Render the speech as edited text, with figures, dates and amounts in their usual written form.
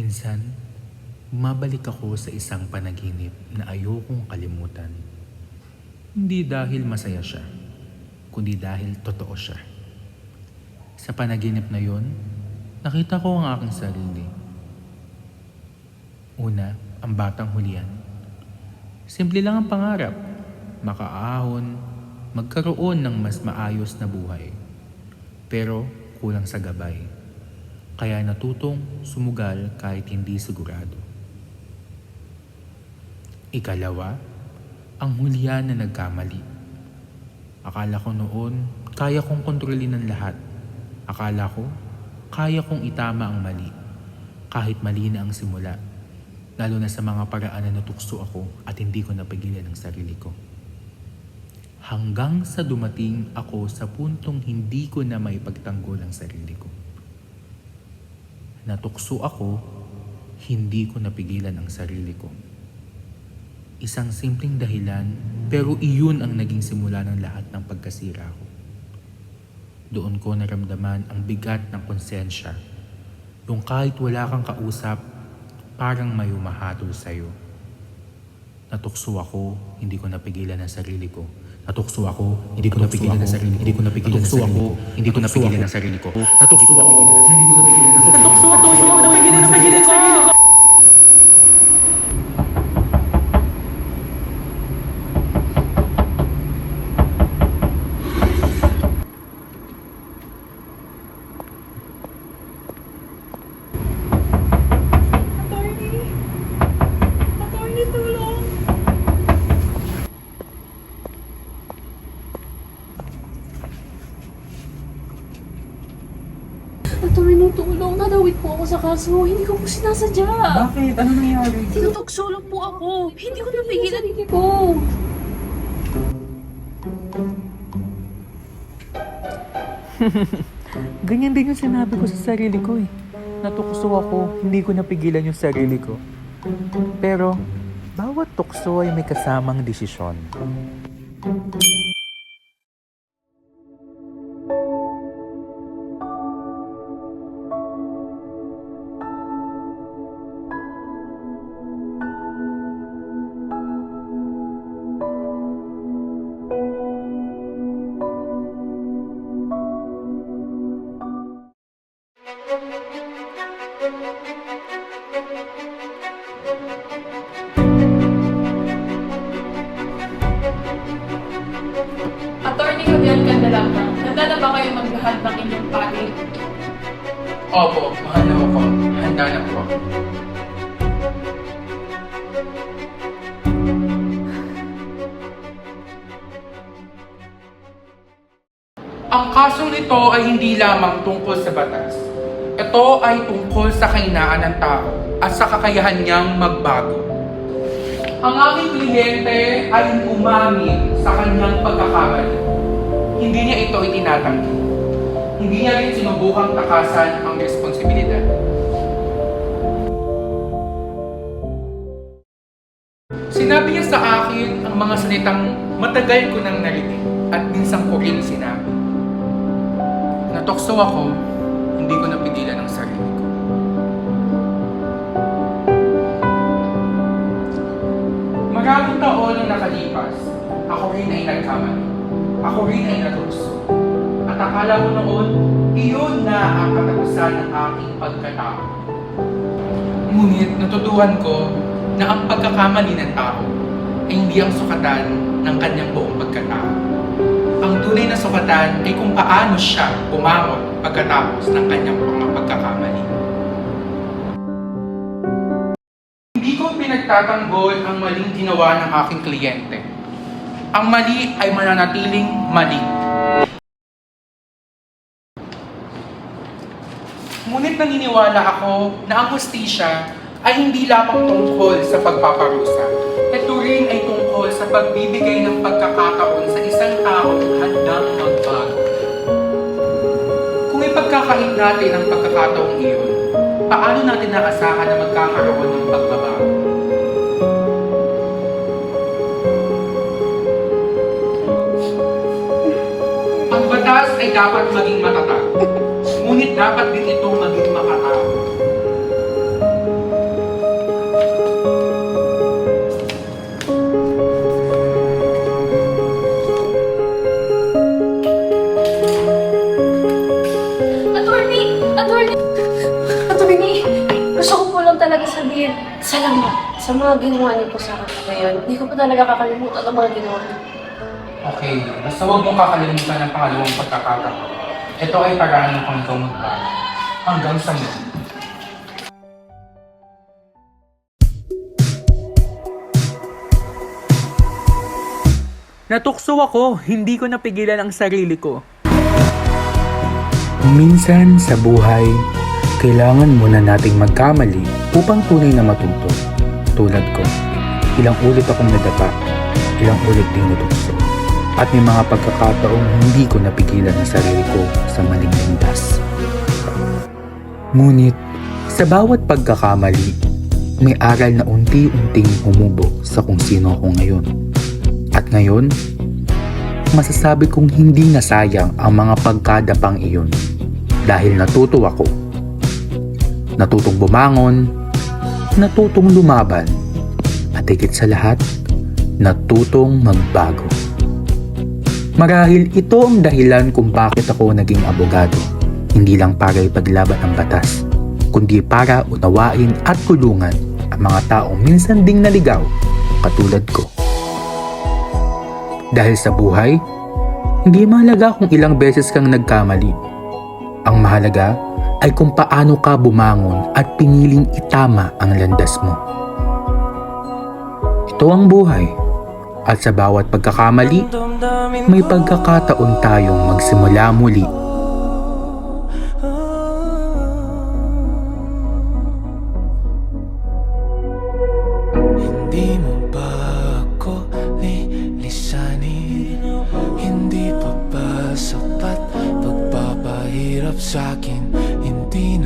Minsan, bumabalik ako sa isang panaginip na ayokong kalimutan. Hindi dahil masaya siya, kundi dahil totoo siya. Sa panaginip na yon, nakita ko ang aking sarili. Una, ang batang hulihan. Simple lang ang pangarap, makaahon, magkaroon ng mas maayos na buhay. Pero kulang sa gabay. Kaya natutong sumugal kahit hindi sigurado. Ikalawa, ang hulihan na nagkamali. Akala ko noon, kaya kong kontrolin ang lahat. Akala ko, kaya kong itama ang mali. Kahit mali na ang simula. Lalo na sa mga paraan na natukso ako at hindi ko napigilan ang sarili ko. Hanggang sa dumating ako sa puntong hindi ko na maipagtanggol ang sarili ko. Natukso ako, hindi ko napigilan ang sarili ko. Isang simpleng dahilan, pero iyon ang naging simula ng lahat ng pagkasira ko. Doon ko naramdaman ang bigat ng konsensya. Yung kahit wala kang kausap, parang may humahatol sa'yo. Natukso ako, hindi ko napigilan ang sarili ko. Natukso ako, hindi ko napigilan ang sarili ko. Hindi ko napigilan ang sarili ko. Hindi ko napigilan ang sarili ko. Natukso ako, hindi ko napigilan ang sarili ko. Natukso ako, napigilan ang sarili ko. Attorney, tulong! Attorney, tulong! Nadawit po ako sa kaso. Hindi ko po sinasadya. Bakit? Ano nangyari? Tinutokso lang po ako. Hindi ko napigilan sarili ko. Ganyan din yung sinabi ko sa sarili ko eh. Natukso ako, hindi ko napigilan yung sarili ko. Pero, bawat tukso ay may kasamang desisyon. Attorney Fabian Candelaca, handa na ba kayo maglahad ng inyong panig? Opo, mahal na ako. Handa na po. Ang kasong nito ay hindi lamang tungkol sa batas. Ito ay tungkol sa kahinaan ng tao at sa kakayahan niyang magbago. Ang aking kliyente ay umamin sa kanyang pagkakamali. Hindi niya ito itinatanggi. Hindi niya rin sinubukang takasan ang responsibilidad. Sinabi niya sa akin ang mga salitang matagal ko nang narinig at minsan ko rin sinabi. Natokso ako, hindi ko napigilan ang sarili ko. Maraming taon ang nakalipas, ako rin ay nagkamali. Ako rin ay natukso. At akala ko noon, iyon na ang katapusan ng aking pagkatao. Ngunit natutuhan ko na ang pagkakamali ng tao ay hindi ang sukatan ng kanyang buong pagkatao. Ang tunay na sukatan ay kung paano siya bumangon pagkatapos ng kanyang mga pagkakamali. Hindi ko pinagtatanggol ang maling ginawa ng aking kliyente. Ang mali ay mananatiling mali. Ngunit naniniwala ako na ang hustisya ay hindi lamang tungkol sa pagpaparusa. Ito rin ay tungkol sa pagbibigay ng pagkakataon sa isang taong handang magbago. Kung ipagkakait natin ang pagkakataong iyon, paano natin naasahan na magkakaroon ng pagbabago? Ang batas ay dapat maging matatag, ngunit dapat din itong maging makatao. sabihin, salamat sa mga ginawa niyo po sa akin ngayon. Hindi ko po talaga kakalimutan ang mga ginawa niyo. Okay, basta huwag mong kakalimutan ng pangalawang pagkakataon. Ito ay paraan kung ikaw magbago. Hanggang sa muli. Natukso ako, hindi ko napigilan ang sarili ko. Minsan sa buhay, kailangan muna nating magkamali upang tunay na matuto. Tulad ko, ilang ulit akong nadapa, ilang ulit ding natukso. At may mga pagkakataong hindi ko napigilan ang sarili ko sa maling landas. Ngunit, sa bawat pagkakamali, may aral na unti-unting humubo sa kung sino ako ngayon. At ngayon, masasabi kong hindi nasayang ang mga pagkadapang iyon dahil natuto ako. Natutong bumangon, natutong lumaban, at higit sa lahat, natutong magbago. Marahil ito ang dahilan kung bakit ako naging abogado, hindi lang para ipaglaban ang batas, kundi para unawain at tulungan ang mga taong minsan ding naligaw katulad ko. Dahil sa buhay, hindi mahalaga kung ilang beses kang nagkamali. Ang mahalaga ay kung paano ka bumangon at piniling itama ang landas mo. Ito ang buhay. At sa bawat pagkakamali, may pagkakataon tayong magsimula muli. Hindi mo ba ako lilisanin? Hindi pa ba sapat pagpapahirap sa'kin? Hindi